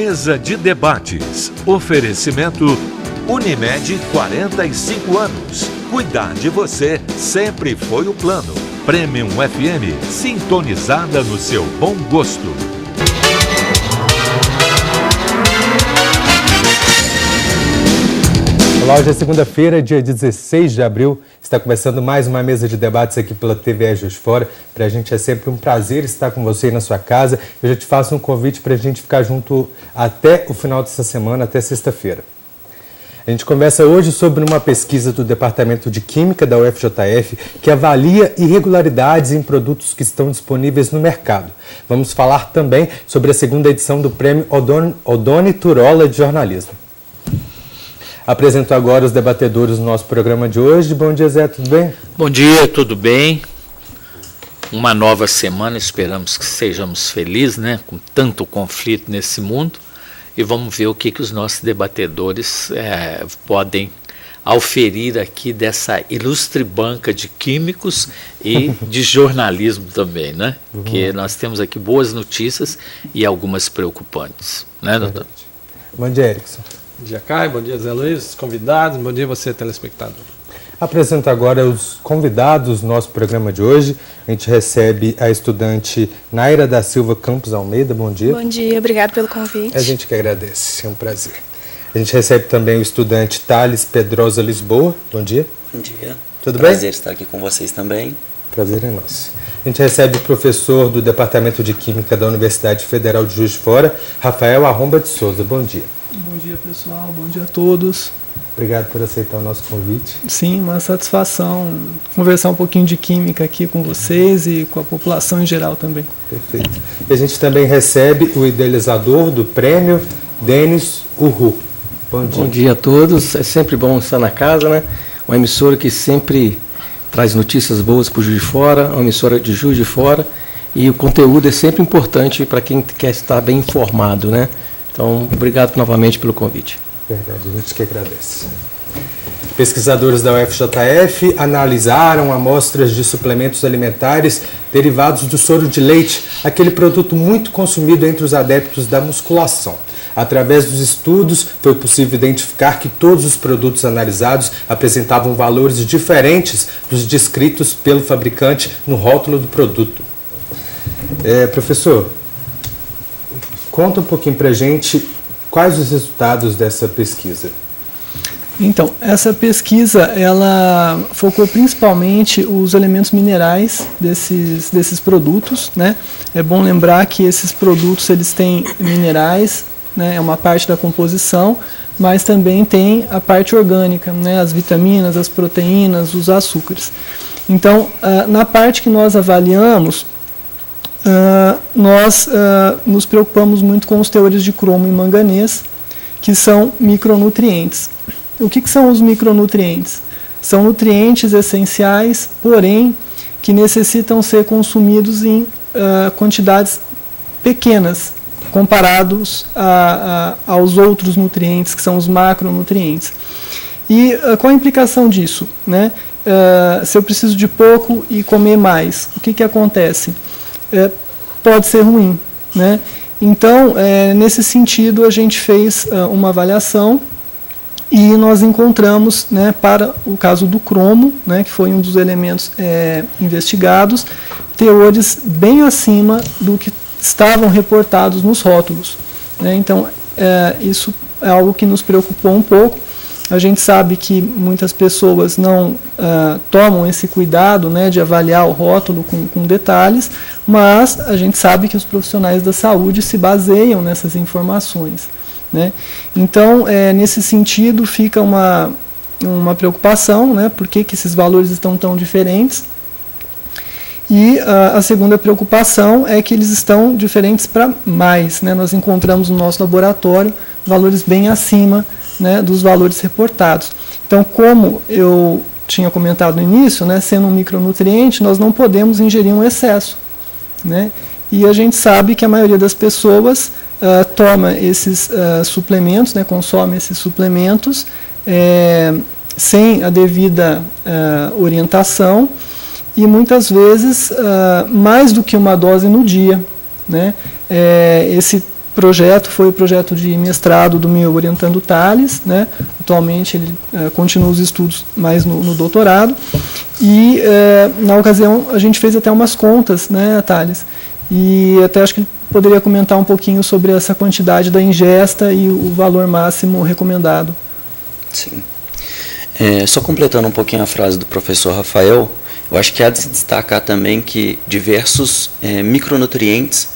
Mesa de debates. Oferecimento Unimed, 45 anos. Cuidar de você sempre foi o plano. Premium FM, sintonizada no seu bom gosto. Olá, hoje é segunda-feira, dia 16 de abril. Está começando mais uma mesa de debates aqui pela TVE Juiz de Fora. Para a gente é sempre um prazer estar com você aí na sua casa. Eu já te faço um convite para a gente ficar junto até o final dessa semana, até sexta-feira. A gente começa hoje sobre uma pesquisa do Departamento de Química da UFJF que avalia irregularidades em produtos que estão disponíveis no mercado. Vamos falar também sobre a segunda edição do Prêmio Oddone Turola de Jornalismo. Apresento agora os debatedores do nosso programa de hoje. Bom dia, Zé, tudo bem? Bom dia, tudo bem? Uma nova semana, esperamos que sejamos felizes, né? Com tanto conflito nesse mundo. E vamos ver o que os nossos debatedores podem auferir aqui dessa ilustre banca de químicos e de jornalismo também, né? Porque nós temos aqui boas notícias e algumas preocupantes, né, doutor? Bom dia, Erickson. Bom dia, Caio. Bom dia, Zé Luiz, convidados. Bom dia, você, telespectador. Apresento agora os convidados do nosso programa de hoje. A gente recebe a estudante Naira da Silva Campos Almeida. Bom dia. Bom dia, obrigado pelo convite. A gente que agradece, é um prazer. A gente recebe também o estudante Thales Pedrosa Lisboa. Bom dia. Bom dia. Tudo bem? Prazer estar aqui com vocês também. Prazer é nosso. A gente recebe o professor do Departamento de Química da Universidade Federal de Juiz de Fora, Rafael Arromba de Souza. Bom dia. Bom dia, pessoal. Bom dia a todos. Obrigado por aceitar o nosso convite. Sim, uma satisfação conversar um pouquinho de química aqui com vocês e com a população em geral também. Perfeito. E a gente também recebe o idealizador do prêmio, Denis Urru. Bom dia. Bom dia a todos. É sempre bom estar na casa, né? Uma emissora que sempre traz notícias boas para o Juiz de Fora, uma emissora de Juiz de Fora, e o conteúdo é sempre importante para quem quer estar bem informado, né? Então, obrigado novamente pelo convite. Verdade, a gente que agradece. Pesquisadores da UFJF analisaram amostras de suplementos alimentares derivados do soro de leite, aquele produto muito consumido entre os adeptos da musculação. Através dos estudos, foi possível identificar que todos os produtos analisados apresentavam valores diferentes dos descritos pelo fabricante no rótulo do produto. Professor, conta um pouquinho para a gente quais os resultados dessa pesquisa. Então, essa pesquisa, ela focou principalmente os elementos minerais desses produtos, né? É bom lembrar que esses produtos, eles têm minerais, né? É uma parte da composição, mas também tem a parte orgânica, né? As vitaminas, as proteínas, os açúcares. Então, na parte que nós avaliamos, nós nos preocupamos muito com os teores de cromo e manganês, que são micronutrientes. O que são os micronutrientes? São nutrientes essenciais, porém, que necessitam ser consumidos em quantidades pequenas, comparados aos outros nutrientes, que são os macronutrientes. E qual a implicação disso, né? Se eu preciso de pouco e comer mais, o que acontece? Pode ser ruim, né? Então, nesse sentido, a gente fez uma avaliação e nós encontramos, né, para o caso do cromo, né, que foi um dos elementos investigados, teores bem acima do que estavam reportados nos rótulos, né? Então, isso é algo que nos preocupou um pouco. A gente sabe que muitas pessoas não tomam esse cuidado, né, de avaliar o rótulo com detalhes, mas a gente sabe que os profissionais da saúde se baseiam nessas informações, né? Então, nesse sentido, fica uma preocupação, né, por que esses valores estão tão diferentes. E a segunda preocupação é que eles estão diferentes para mais, né? Nós encontramos no nosso laboratório valores bem acima, né, dos valores reportados. Então, como eu tinha comentado no início, né, sendo um micronutriente, nós não podemos ingerir um excesso, né? E a gente sabe que a maioria das pessoas toma esses suplementos, né, consome esses suplementos sem a devida orientação e muitas vezes mais do que uma dose no dia, né? Esse projeto foi o projeto de mestrado do meu orientando Thales, né? Atualmente ele continua os estudos mais no doutorado, e na ocasião a gente fez até umas contas, né, Thales, e até acho que ele poderia comentar um pouquinho sobre essa quantidade da ingesta e o valor máximo recomendado. Sim. Só completando um pouquinho a frase do professor Rafael, eu acho que há de se destacar também que diversos micronutrientes,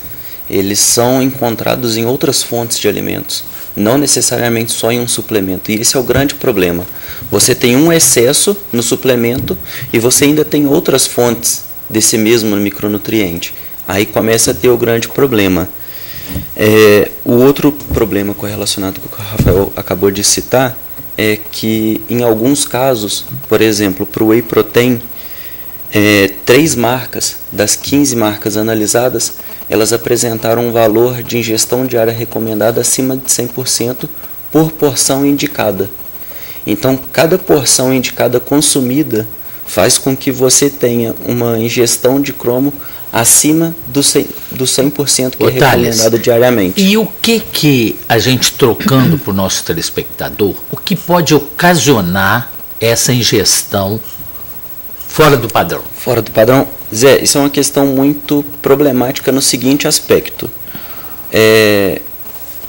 eles são encontrados em outras fontes de alimentos, não necessariamente só em um suplemento. E esse é o grande problema. Você tem um excesso no suplemento e você ainda tem outras fontes desse mesmo micronutriente. Aí começa a ter o grande problema. O outro problema correlacionado com o que o Rafael acabou de citar é que, em alguns casos, por exemplo, para o Whey Protein, 3 marcas das 15 marcas analisadas, elas apresentaram um valor de ingestão diária recomendada acima de 100% por porção indicada. Então, cada porção indicada consumida faz com que você tenha uma ingestão de cromo acima do 100% que é recomendado diariamente. E o que a gente, trocando para o nosso telespectador, o que pode ocasionar essa ingestão fora do padrão? Fora do padrão? Zé, isso é uma questão muito problemática no seguinte aspecto.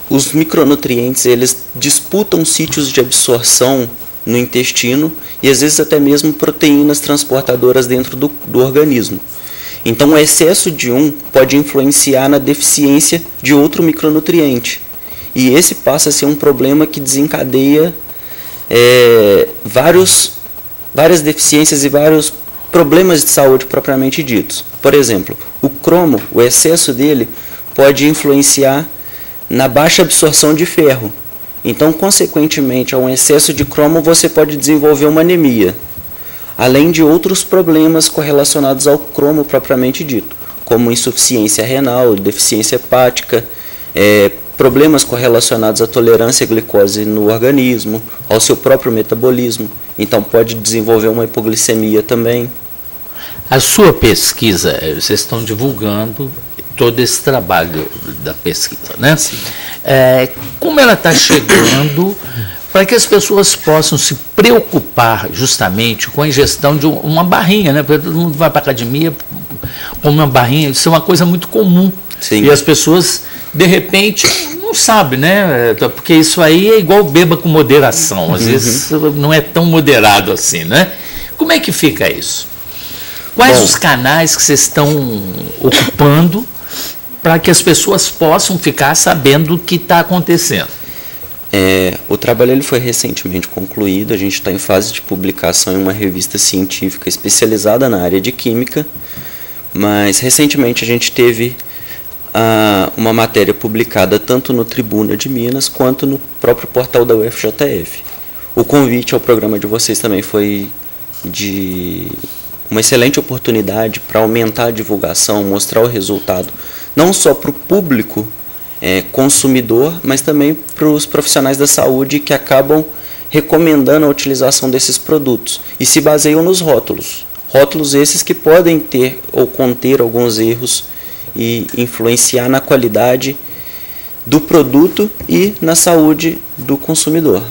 Os micronutrientes, eles disputam sítios de absorção no intestino e às vezes até mesmo proteínas transportadoras dentro do organismo. Então o excesso de um pode influenciar na deficiência de outro micronutriente. E esse passa a ser um problema que desencadeia várias deficiências e vários problemas de saúde propriamente ditos. Por exemplo, o cromo, o excesso dele, pode influenciar na baixa absorção de ferro. Então, consequentemente, a um excesso de cromo, você pode desenvolver uma anemia, além de outros problemas correlacionados ao cromo propriamente dito, como insuficiência renal, deficiência hepática, problemas correlacionados à tolerância à glicose no organismo, ao seu próprio metabolismo. Então, pode desenvolver uma hipoglicemia também. A sua pesquisa, vocês estão divulgando todo esse trabalho da pesquisa, né? Sim. Como ela está chegando para que as pessoas possam se preocupar justamente com a ingestão de uma barrinha, né? Porque todo mundo vai para a academia com uma barrinha, isso é uma coisa muito comum. Sim. E as pessoas, de repente, não sabem, né? Porque isso aí é igual beba com moderação, às vezes não é tão moderado assim, né? Como é que fica isso? Quais os canais que vocês estão ocupando para que as pessoas possam ficar sabendo o que está acontecendo? O trabalho ele foi recentemente concluído, a gente está em fase de publicação em uma revista científica especializada na área de química, mas recentemente a gente teve uma matéria publicada tanto no Tribuna de Minas quanto no próprio portal da UFJF. O convite ao programa de vocês também foi de uma excelente oportunidade para aumentar a divulgação, mostrar o resultado, não só para o público consumidor, mas também para os profissionais da saúde que acabam recomendando a utilização desses produtos e se baseiam nos rótulos. Rótulos esses que podem ter ou conter alguns erros e influenciar na qualidade do produto e na saúde do consumidor.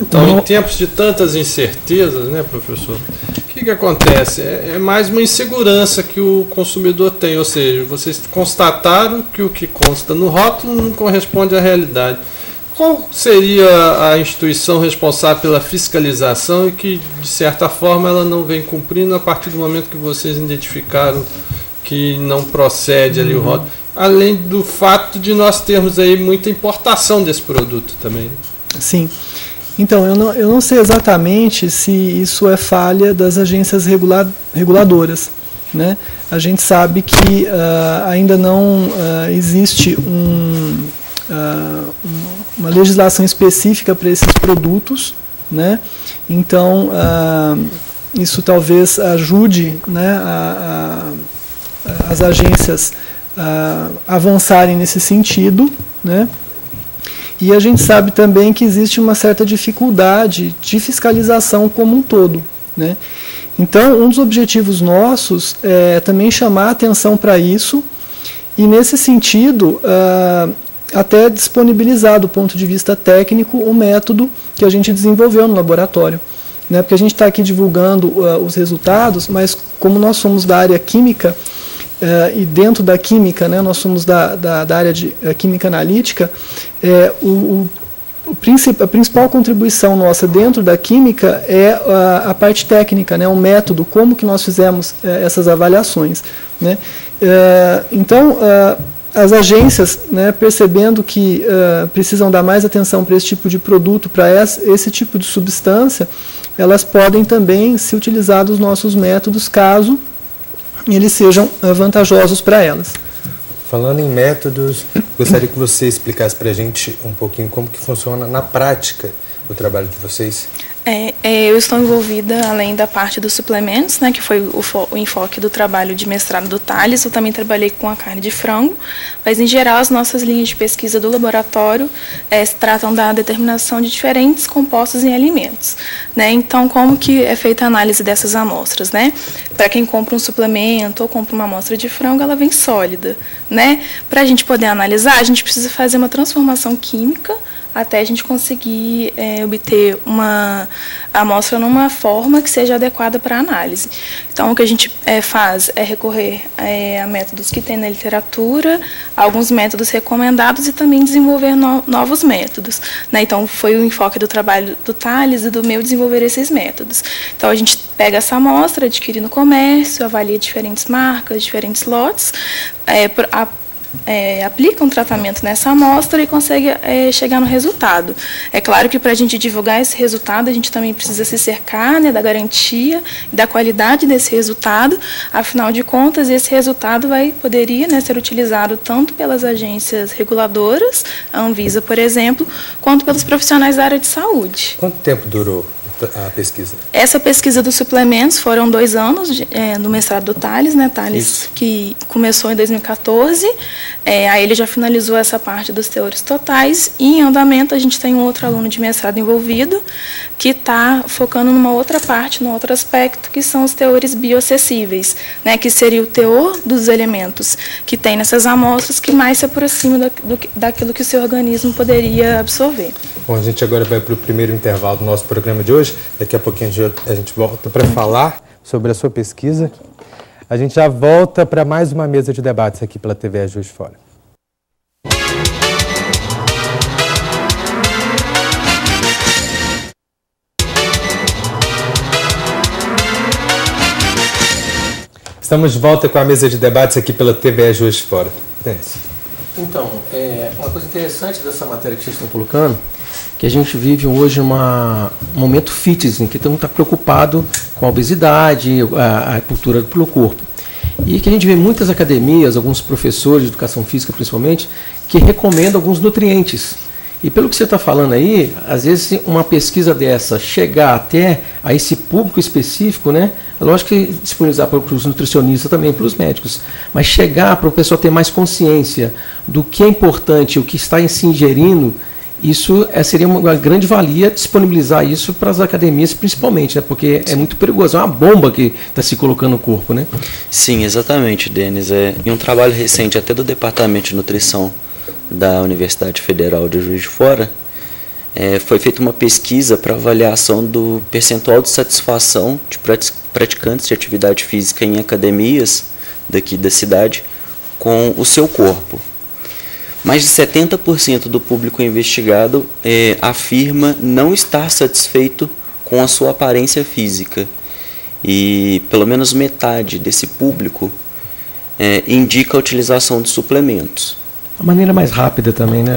Então, em tempos de tantas incertezas, né, professor, o que acontece? É mais uma insegurança que o consumidor tem, ou seja, vocês constataram que o que consta no rótulo não corresponde à realidade. Qual seria a instituição responsável pela fiscalização e que, de certa forma, ela não vem cumprindo a partir do momento que vocês identificaram que não procede ali o rótulo? Além do fato de nós termos aí muita importação desse produto também. Sim. Então, eu não sei exatamente se isso é falha das agências reguladoras, né? A gente sabe que ainda não existe uma legislação específica para esses produtos, né? Então, isso talvez ajude, né, as agências a avançarem nesse sentido, né? E a gente sabe também que existe uma certa dificuldade de fiscalização como um todo, né? Então, um dos objetivos nossos é também chamar a atenção para isso, e nesse sentido, até disponibilizar do ponto de vista técnico o método que a gente desenvolveu no laboratório. Né? Porque a gente está aqui divulgando os resultados, mas como nós somos da área química, e dentro da química, né, nós somos da área de química analítica, a principal contribuição nossa dentro da química é a parte técnica, né, o método, como que nós fizemos essas avaliações. Né? Então, as agências, né, percebendo que precisam dar mais atenção para esse tipo de produto, para esse tipo de substância, elas podem também se utilizar dos nossos métodos, caso eles sejam vantajosos para elas. Falando em métodos, gostaria que você explicasse para a gente um pouquinho como que funciona na prática o trabalho de vocês. Eu estou envolvida, além da parte dos suplementos, né, que foi o enfoque do trabalho de mestrado do Thales, eu também trabalhei com a carne de frango, mas, em geral, as nossas linhas de pesquisa do laboratório se tratam da determinação de diferentes compostos em alimentos. Né? Então, como que é feita a análise dessas amostras? Né? Para quem compra um suplemento ou compra uma amostra de frango, ela vem sólida. Né? Para a gente poder analisar, a gente precisa fazer uma transformação química até a gente conseguir obter uma amostra numa forma que seja adequada para a análise. Então, o que a gente faz é recorrer a métodos que tem na literatura, alguns métodos recomendados e também desenvolver novos métodos. Né? Então, foi o enfoque do trabalho do Thales e do meu desenvolver esses métodos. Então, a gente pega essa amostra, adquire no comércio, avalia diferentes marcas, diferentes lotes, aplica um tratamento nessa amostra e consegue chegar no resultado. É claro que para a gente divulgar esse resultado, a gente também precisa se cercar, né, da garantia e da qualidade desse resultado. Afinal de contas, esse resultado poderia, né, ser utilizado tanto pelas agências reguladoras, a Anvisa, por exemplo, quanto pelos profissionais da área de saúde. Quanto tempo durou a pesquisa? Essa pesquisa dos suplementos foram 2 anos no mestrado do Thales, né? Thales, que começou em 2014, aí ele já finalizou essa parte dos teores totais, e em andamento a gente tem um outro aluno de mestrado envolvido, que está focando numa outra parte, num outro aspecto, que são os teores bioacessíveis, né? Que seria o teor dos elementos que tem nessas amostras que mais se aproxima daquilo que o seu organismo poderia absorver. Bom, a gente agora vai para o primeiro intervalo do nosso programa de hoje. Daqui a pouquinho a gente volta para falar sobre a sua pesquisa. A gente já volta para mais uma mesa de debates aqui pela TV Juiz de Fora. Estamos de volta com a mesa de debates aqui pela TV Juiz de Fora. Então, uma coisa interessante dessa matéria que vocês estão colocando, que a gente vive hoje um momento fitness, em que todo mundo está preocupado com a obesidade, a cultura pelo corpo. E que a gente vê muitas academias, alguns professores de educação física principalmente, que recomendam alguns nutrientes. E pelo que você está falando aí, às vezes uma pesquisa dessa chegar até a esse público específico, né? É lógico que disponibilizar para os nutricionistas também, para os médicos, mas chegar para o pessoal ter mais consciência do que é importante, o que está se ingerindo, isso seria uma grande valia disponibilizar isso para as academias principalmente, né? Porque é muito perigoso, é uma bomba que está se colocando no corpo, né? Sim, exatamente, Denis. Em um trabalho recente até do Departamento de Nutrição da Universidade Federal de Juiz de Fora, foi feita uma pesquisa para avaliação do percentual de satisfação de praticantes de atividade física em academias daqui da cidade com o seu corpo. Mais de 70% do público investigado afirma não estar satisfeito com a sua aparência física. E pelo menos metade desse público indica a utilização de suplementos. A maneira mais rápida também, né?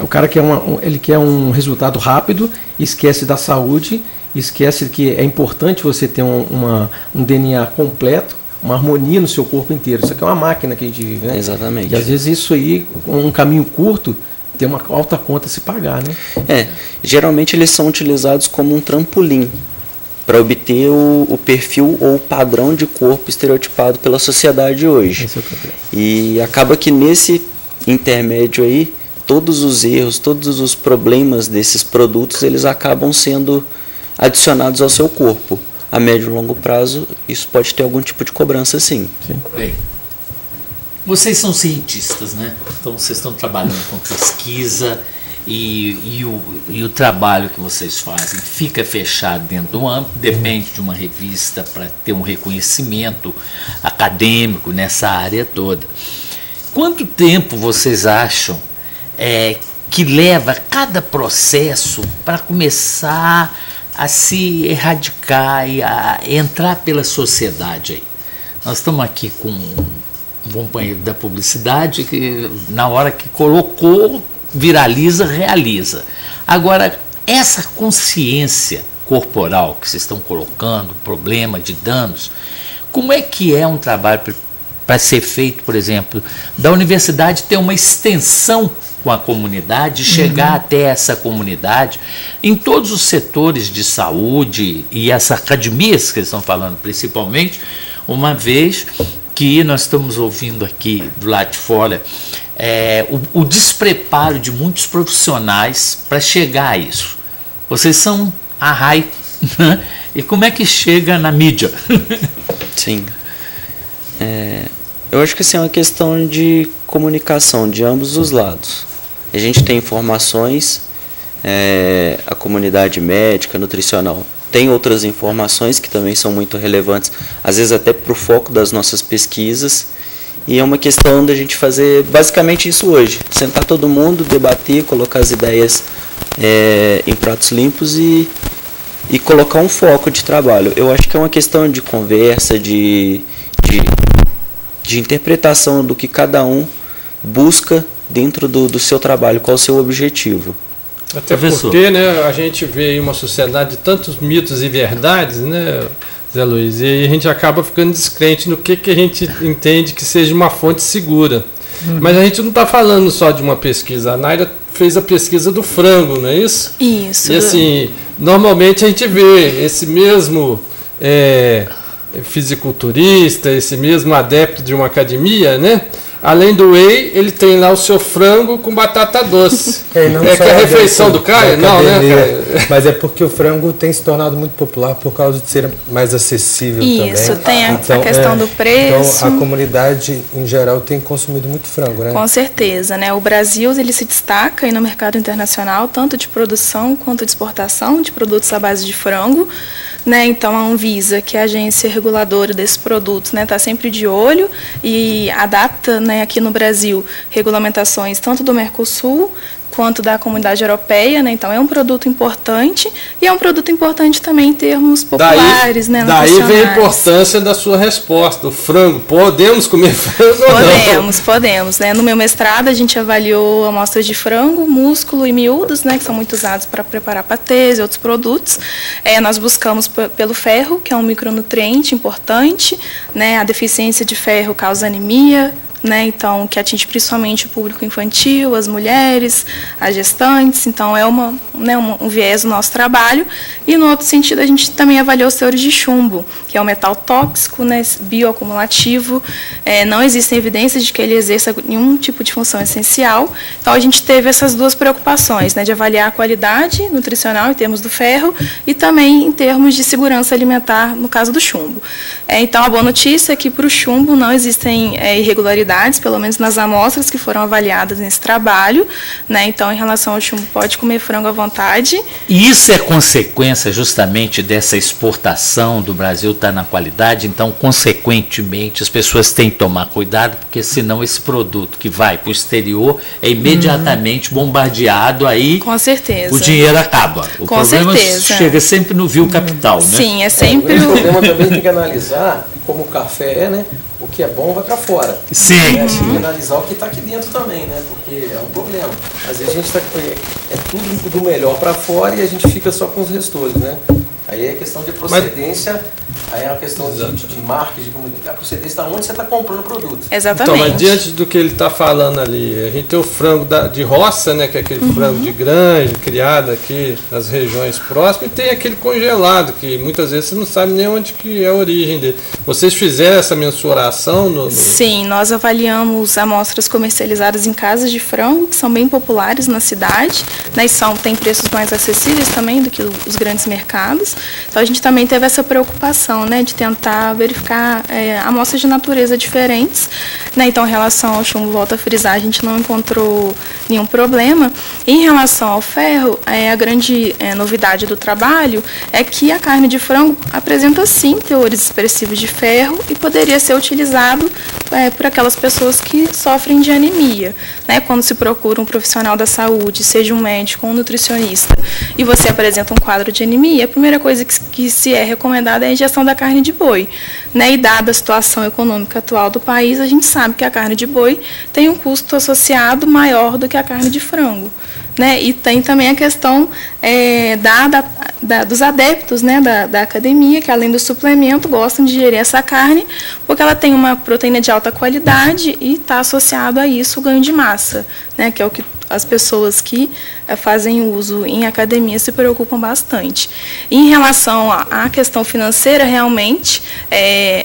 O cara quer ele quer um resultado rápido, esquece da saúde, esquece que é importante você ter um DNA completo, uma harmonia no seu corpo inteiro. Isso aqui é uma máquina que a gente vive, né? Exatamente. E às vezes isso aí, um caminho curto, tem uma alta conta a se pagar, né? Geralmente eles são utilizados como um trampolim para obter o perfil ou o padrão de corpo estereotipado pela sociedade hoje. Esse é o problema. E acaba que nesse intermédio aí, todos os erros, todos os problemas desses produtos, eles acabam sendo adicionados ao seu corpo. A médio e longo prazo, isso pode ter algum tipo de cobrança, sim. Bem, Vocês são cientistas, né? Então vocês estão trabalhando com pesquisa e o trabalho que vocês fazem fica fechado dentro do âmbito, depende de uma revista para ter um reconhecimento acadêmico nessa área toda. Quanto tempo vocês acham que leva cada processo para começar a se erradicar e a entrar pela sociedade aí? Nós estamos aqui com um companheiro da publicidade que na hora que colocou, viraliza, realiza. Agora, essa consciência corporal que vocês estão colocando, problema de danos, como é que é um trabalho para ser feito, por exemplo, da universidade ter uma extensão com a comunidade, chegar até essa comunidade, em todos os setores de saúde e as academias que eles estão falando principalmente, uma vez que nós estamos ouvindo aqui do lado de fora o despreparo de muitos profissionais para chegar a isso. Vocês são a RAI, né? E como é que chega na mídia? Sim. Eu acho que assim, é uma questão de comunicação de ambos os lados. A gente tem informações, a comunidade médica, nutricional, tem outras informações que também são muito relevantes, às vezes até para o foco das nossas pesquisas, e é uma questão da gente fazer basicamente isso hoje, sentar todo mundo, debater, colocar as ideias em pratos limpos e colocar um foco de trabalho. Eu acho que é uma questão de conversa, de interpretação do que cada um busca dentro do seu trabalho, qual é o seu objetivo. Até porque, né, a gente vê aí uma sociedade de tantos mitos e verdades, né, Zé Luiz, e aí a gente acaba ficando descrente no que a gente entende que seja uma fonte segura. Mas a gente não está falando só de uma pesquisa. A Naira fez a pesquisa do frango, não é isso? Isso. E assim, normalmente a gente vê esse mesmo fisiculturista, esse mesmo adepto de uma academia, né? Além do whey, ele tem lá o seu frango com batata doce. Que é a refeição do Caio? Não, né, Caio? Mas é porque o frango tem se tornado muito popular por causa de ser mais acessível também. Isso, tem a questão do preço. Então, a comunidade, em geral, tem consumido muito frango, né? Com certeza, né? O Brasil, ele se destaca aí no mercado internacional, tanto de produção quanto de exportação de produtos à base de frango. Né, então a Anvisa, que é a agência reguladora desses produtos, né, está sempre de olho e adapta, né, aqui no Brasil regulamentações tanto do Mercosul quanto da Comunidade Europeia, né, então é um produto importante e é um produto importante também em termos populares, né, daí vem a importância da sua resposta, o frango, podemos comer frango ou não? Podemos, né, no meu mestrado a gente avaliou amostras de frango, músculo e miúdos, né, que são muito usados para preparar patês e outros produtos. Nós buscamos pelo ferro, que é um micronutriente importante, né, a deficiência de ferro causa anemia, né, então, que atinge principalmente o público infantil, as mulheres, as gestantes, então é um viés do nosso trabalho. E no outro sentido a gente também avaliou os teores de chumbo, que é um metal tóxico, né, bioacumulativo, não existem evidências de que ele exerça nenhum tipo de função essencial, então a gente teve essas duas preocupações, né, de avaliar a qualidade nutricional em termos do ferro e também em termos de segurança alimentar no caso do chumbo. Então a boa notícia é que para o chumbo não existem irregularidades, pelo menos nas amostras que foram avaliadas nesse trabalho, né? Então, em relação ao chumbo, pode comer frango à vontade. E isso é consequência justamente dessa exportação do Brasil estar na qualidade, então, consequentemente, as pessoas têm que tomar cuidado, porque senão esse produto que vai para o exterior é imediatamente bombardeado, aí com certeza. O dinheiro acaba. O problema chega sempre no vil capital, né? Sim, é sempre o problema também tem que analisar como o café, né? O que é bom vai para fora. Sim. Tem que analisar o que está aqui dentro também, né? Porque é um problema. Às vezes a gente está tudo do melhor para fora e a gente fica só com os restolhos, né? Aí é questão de procedência, aí é uma questão de marketing, a procedência da onde você está comprando o produto. Exatamente. Então, mas diante do que ele está falando ali, a gente tem o frango de roça, né, que é aquele frango de granja, criado aqui nas regiões próximas, e tem aquele congelado, que muitas vezes você não sabe nem onde que é a origem dele. Vocês fizeram essa mensuração? Sim, nós avaliamos amostras comercializadas em casas de frango, que são bem populares na cidade, né, tem preços mais acessíveis também do que os grandes mercados. Então a gente também teve essa preocupação, né, de tentar verificar amostras de natureza diferentes, né? Então em relação ao chumbo, volto a frisar, a gente não encontrou nenhum problema. Em relação ao ferro, a grande novidade do trabalho é que a carne de frango apresenta sim teores expressivos de ferro e poderia ser utilizado por aquelas pessoas que sofrem de anemia, né? Quando se procura um profissional da saúde, seja um médico ou um nutricionista, e você apresenta um quadro de anemia, a primeira coisa que se é recomendada é a ingestão da carne de boi, né? E dada a situação econômica atual do país, a gente sabe que a carne de boi tem um custo associado maior do que a carne de frango, né? E tem também a questão dos adeptos, né, da academia, que além do suplemento gostam de ingerir essa carne porque ela tem uma proteína de alta qualidade e está associado a isso o ganho de massa, né, que é o que as pessoas que fazem uso em academia se preocupam bastante. Em relação à questão financeira, realmente,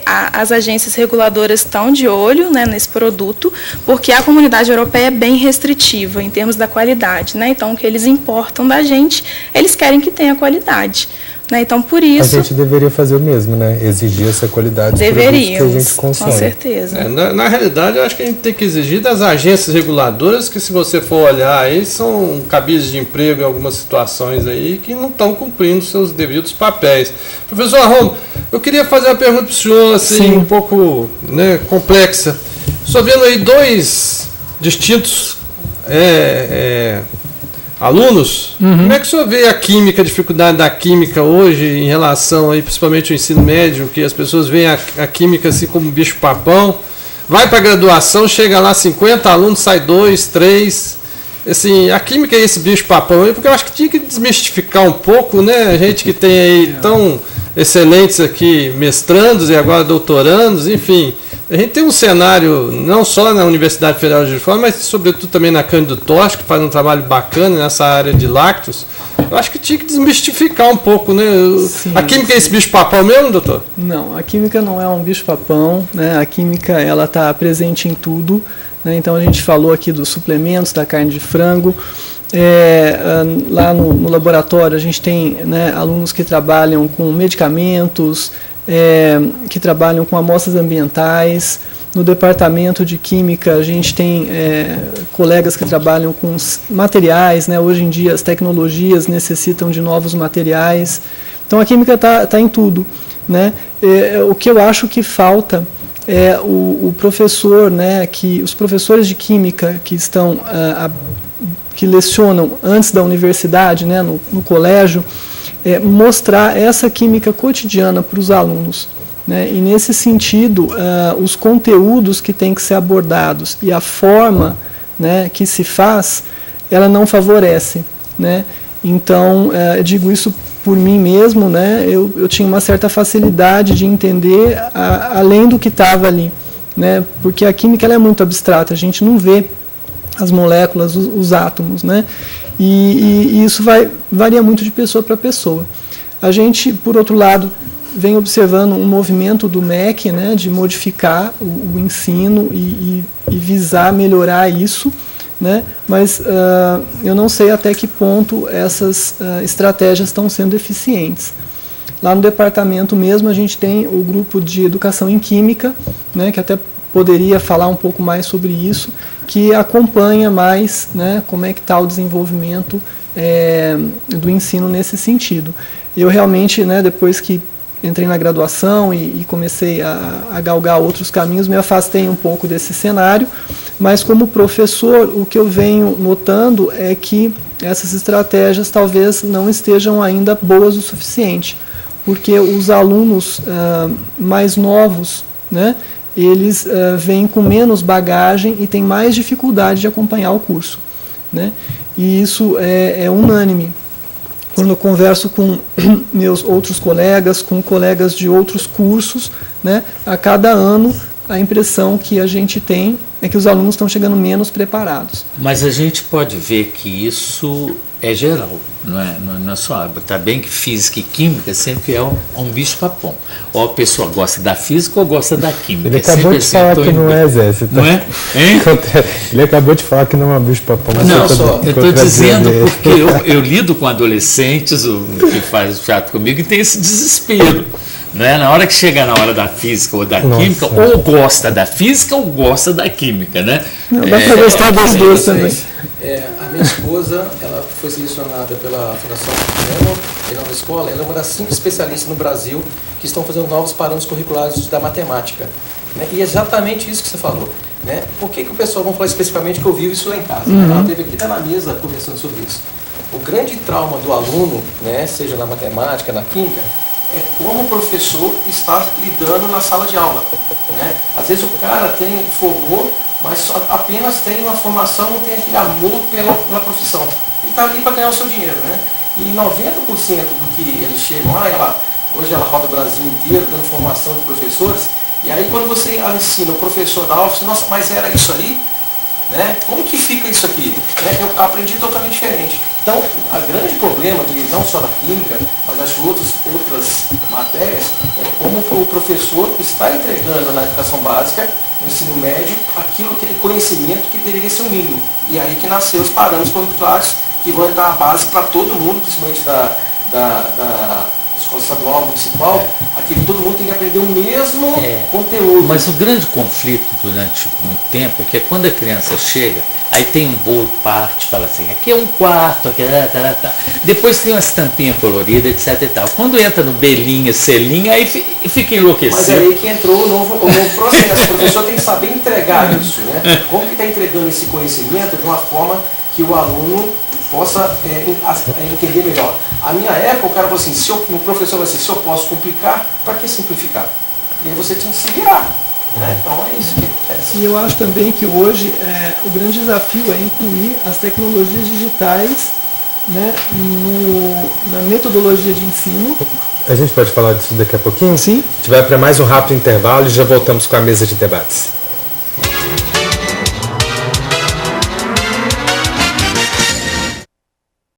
as agências reguladoras estão de olho, né, nesse produto, porque a comunidade europeia é bem restritiva em termos da qualidade, né? Então, o que eles importam da gente, eles querem que tenha qualidade. Né? Então, por isso... A gente deveria fazer o mesmo, né? Exigir essa qualidade dos produtos que a gente consome. Com certeza. Na realidade, eu acho que a gente tem que exigir das agências reguladoras, que se você for olhar aí, são cabides de emprego em algumas situações aí que não estão cumprindo seus devidos papéis. Professor Arromo, eu queria fazer uma pergunta para o senhor, assim, Sim. um pouco, né, complexa. Estou vendo aí dois distintos alunos. Como é que o senhor vê a química, a dificuldade da química hoje em relação aí, principalmente ao ensino médio, que as pessoas veem a química assim como bicho-papão, vai para a graduação, chega lá 50 alunos, sai 2, 3, assim, a química é esse bicho-papão aí, porque eu acho que tinha que desmistificar um pouco, né, a gente que tem aí tão excelentes aqui, mestrandos e agora doutorandos, enfim. A gente tem um cenário, não só na Universidade Federal de Juiz de Fora, mas sobretudo também na Cândido Tocha, que faz um trabalho bacana nessa área de lácteos. Eu acho que tinha que desmistificar um pouco, né? Sim, a química é esse bicho-papão mesmo, doutor? Não, a química não é um bicho-papão, né? A química ela está presente em tudo, né? Então a gente falou aqui dos suplementos, da carne de frango. Lá no laboratório a gente tem, né, alunos que trabalham com medicamentos, que trabalham com amostras ambientais. No departamento de química a gente tem colegas que trabalham com materiais, né? Hoje em dia as tecnologias necessitam de novos materiais. Então a química está em tudo, né? O que eu acho que falta é o professor, né, os professores de química que estão que lecionam antes da universidade, né, no colégio, mostrar essa química cotidiana para os alunos, né? E nesse sentido, os conteúdos que têm que ser abordados e a forma, né, que se faz, ela não favorece, né? Então, eu digo isso por mim mesmo, né? Eu tinha uma certa facilidade de entender além do que estava ali, né? Porque a química ela é muito abstrata, a gente não vê as moléculas, os átomos, né? E isso varia muito de pessoa para pessoa. A gente, por outro lado, vem observando um movimento do MEC, né, de modificar o ensino e visar melhorar isso, né? Mas eu não sei até que ponto essas estratégias estão sendo eficientes. Lá no departamento mesmo a gente tem o grupo de educação em química, né, que até poderia falar um pouco mais sobre isso, que acompanha mais, né, como é que está o desenvolvimento do ensino nesse sentido. Eu realmente, né, depois que entrei na graduação e comecei a galgar outros caminhos, me afastei um pouco desse cenário, mas como professor, o que eu venho notando é que essas estratégias talvez não estejam ainda boas o suficiente, porque os alunos mais novos, né, eles vêm com menos bagagem e têm mais dificuldade de acompanhar o curso, né? E isso é unânime. Quando eu converso com meus outros colegas, com colegas de outros cursos, né, a cada ano a impressão que a gente tem é que os alunos estão chegando menos preparados. Mas a gente pode ver que isso é geral, não é só. Está bem que física e química sempre é um bicho-papão. Ou a pessoa gosta da física ou gosta da química. Ele acabou de falar que não é, Zé. Não é? Hein? Ele acabou de falar que não é um bicho-papão. Não, eu estou dizendo porque eu lido com adolescentes que fazem teatro comigo e tem esse desespero. Né? Na hora que chega na hora da física ou da química, ou gosta da física ou gosta da química, né? Não, dá para gostar das duas também. A minha esposa, ela foi selecionada pela Fundação Fidelma, em Nova Escola. Ela é uma das 5 especialistas no Brasil que estão fazendo novos parâmetros curriculares da matemática. Né? E é exatamente isso que você falou. Né? Por que o pessoal, vamos falar especificamente que eu vivo isso lá em casa? Né? Ela esteve aqui, está na mesa conversando sobre isso. O grande trauma do aluno, né, seja na matemática, na química, é como o professor está lidando na sala de aula. Né? Às vezes o cara formou, mas só apenas tem uma formação, não tem aquele amor pela profissão. Ele está ali para ganhar o seu dinheiro. Né? E 90% do que eles chegam lá, hoje ela roda o Brasil inteiro dando formação de professores, e aí quando você ensina o professor da aula, nossa, mas era isso aí? Né? Como que fica isso aqui? Né? Eu aprendi totalmente diferente. Então, o grande problema, não só da química, mas das outras matérias, é como o professor está entregando na educação básica, no ensino médio, aquele conhecimento que deveria ser o mínimo. E aí que nasceu os parâmetros curriculares que vão dar a base para todo mundo, principalmente da escola estadual, municipal, aqui todo mundo tem que aprender o mesmo conteúdo. Mas o grande conflito durante muito tempo é que quando a criança chega, aí tem um bolo parte, fala assim, aqui é um quarto, aqui depois tem uma estampinha colorida, etc e tal. Quando entra no belinha, selinha, aí fica enlouquecido. Mas é aí que entrou o novo processo. O professor tem que saber entregar isso, né? Como que está entregando esse conhecimento de uma forma que o aluno possa entender melhor. A minha época, o cara falou assim, o professor vai assim, se eu posso complicar, para que simplificar? E aí você tinha que se virar. Né? Então é isso que acontece. E eu acho também que hoje o grande desafio é incluir as tecnologias digitais, né, na metodologia de ensino. A gente pode falar disso daqui a pouquinho? Sim. A gente vai para mais um rápido intervalo e já voltamos com a mesa de debates.